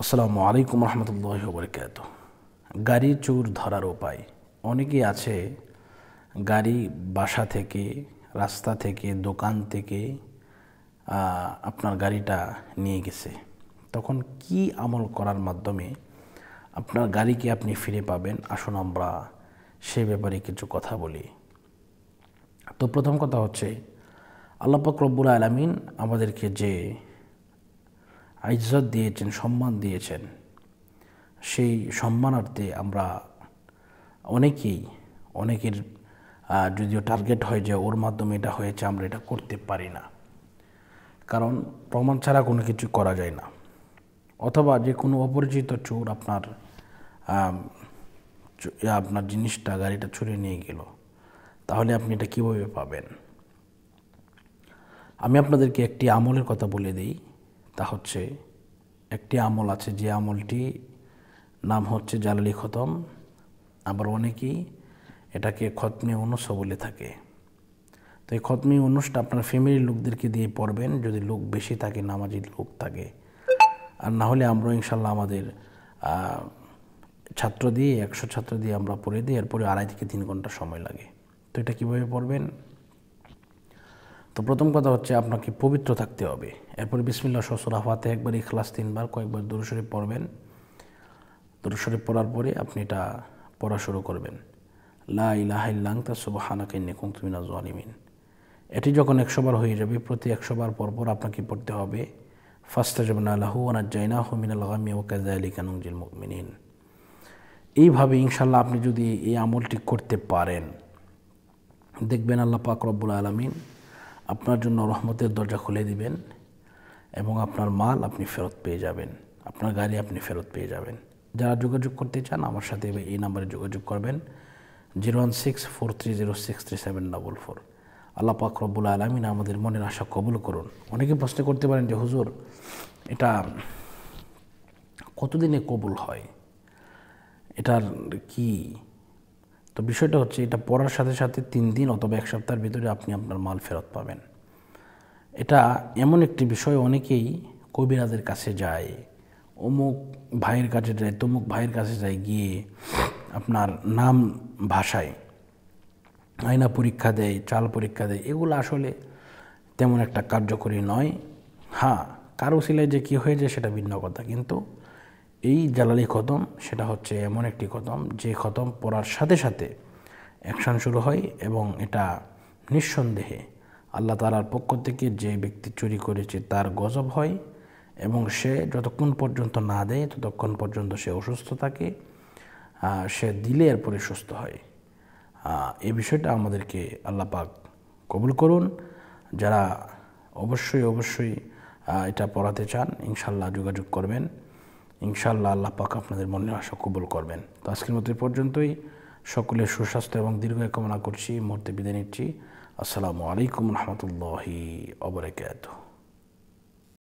আসসালামু আলাইকুম রহমতুল্লাহি ওয়া বারাকাতুহু। গাড়ি চোর ধরার উপায়। অনেকেই আছে গাড়ি বাসা থেকে, রাস্তা থেকে, দোকান থেকে আপনার গাড়িটা নিয়ে গেছে। তখন কি আমল করার মাধ্যমে আপনার গাড়িকে আপনি ফিরে পাবেন, আসুন আমরা সে ব্যাপারে কিছু কথা বলি। তো প্রথম কথা হচ্ছে, আল্লাহ পাক রব্বুল আলামিন আমাদেরকে যে ইজ্জত দিয়েছেন, সম্মান দিয়েছেন, সেই সম্মানার্থে আমরা অনেকের যদিও টার্গেট হয় যে ওর মাধ্যমে এটা হয়েছে, আমরা এটা করতে পারি না, কারণ প্রমাণ ছাড়া কোনো কিছু করা যায় না। অথবা যে কোনো অপরিচিত চোর আপনার জিনিসটা, গাড়িটা ছুঁড়ে নিয়ে গেল, তাহলে আপনি এটা কীভাবে পাবেন? আমি আপনাদেরকে একটি আমলের কথা বলে দিই। তা হচ্ছে, একটি আমল আছে, যে আমলটি নাম হচ্ছে জালালি খতম। আবার অনেকেই এটাকে খতমে উনুস বলে থাকে। তো এই খতমে উনুসটা আপনার ফ্যামিলির লোকদেরকে দিয়ে পড়বেন, যদি লোক বেশি থাকে, নামাজি লোক থাকে। আর না হলে আমরা ইনশাল্লাহ আমাদের ছাত্র দিয়ে 100 ছাত্র দিয়ে আমরা পড়ে দিই। এরপরে 2.5 থেকে 3 ঘন্টা সময় লাগে। তো এটা কীভাবে পড়বেন? তো প্রথম কথা হচ্ছে, আপনাকে পবিত্র থাকতে হবে। এরপরে বিসমিল্লাহ সূরা ফাতিহা একবার, ইখলাস 3 বার, কয়েকবার দুরূদ শরীফ পড়বেন। দুরূদ শরীফ পড়ার পরে আপনি এটা পড়া শুরু করবেন, লা ইলাহা ইল্লা আনতা সুবহানাকা ইন্নী কুনতু মিনাজ জালিমিন। এটি যখন 100 বার হয়ে যাবে, প্রতি 100 বার পর পর আপনাকে পড়তে হবে ফাস্তাজাবনা লাহু ওয়া নাজ্জায়নাহু মিনাল গাম্মি ওয়া কাযালিকা নুনজিল মুমিনিন। এইভাবে ইনশাআল্লাহ আপনি যদি এই আমলটি করতে পারেন, দেখবেন আল্লাহ পাক রব্বুল আলামিন আপনার জন্য রহমতের দরজা খুলে দিবেন এবং আপনার মাল আপনি ফেরত পেয়ে যাবেন, আপনার গাড়ি আপনি ফেরত পেয়ে যাবেন। যারা যোগাযোগ করতে চান আমার সাথে এই নাম্বারে যোগাযোগ করবেন, 01643063744। আল্লাহ পাক রব্বুল আলামিন আমাদের মনের আশা কবুল করুন। অনেকে প্রশ্ন করতে পারেন যে হুজুর, এটা কতদিনে কবুল হয়, এটার কি? তো বিষয়টা হচ্ছে, এটা পড়ার সাথে সাথে 3 দিন অথবা 1 সপ্তাহের ভিতরে আপনি আপনার মাল ফেরত পাবেন। এটা এমন একটি বিষয়, অনেকেই কবিরাজের কাছে যায়, অমুক ভাইয়ের কাছে যায়, তমুক ভাইয়ের কাছে যায়, গিয়ে আপনার নাম ভাষায় আয়না পরীক্ষা দেয়, চাল পরীক্ষা দেয়। এগুলো আসলে তেমন একটা কার্যকরী নয়। হ্যাঁ, কারো সিলাই যে কী হয়ে যায় সেটা ভিন্ন কথা, কিন্তু এই জালালি খতম সেটা হচ্ছে এমন একটি খতম, যে খতম পড়ার সাথে সাথে অ্যাকশান শুরু হয় এবং এটা নিঃসন্দেহে আল্লাহ তাআলার পক্ষ থেকে যে ব্যক্তি চুরি করেছে তার গজব হয়, এবং সে যতক্ষণ পর্যন্ত না দেয় ততক্ষণ পর্যন্ত সে অসুস্থ থাকে। সে দিলে এরপরে সুস্থ হয়। এই বিষয়টা আমাদেরকে আল্লাহ পাক কবুল করুন। যারা অবশ্যই এটা পড়াতে চান, ইনশাল্লাহ যোগাযোগ করবেন। ইনশাল্লাহ আল্লাহ পাক আপনাদের মনের আশা কবুল করবেন। তো আজকের মতো এই পর্যন্তই। সকলের সুস্বাস্থ্য এবং দীর্ঘায়ু কামনা করছি। মুহূর্তে বিদায় নিচ্ছি। আসসালামু আলাইকুম রহমতুল্লাহি ওয়া বারাকাতুহু।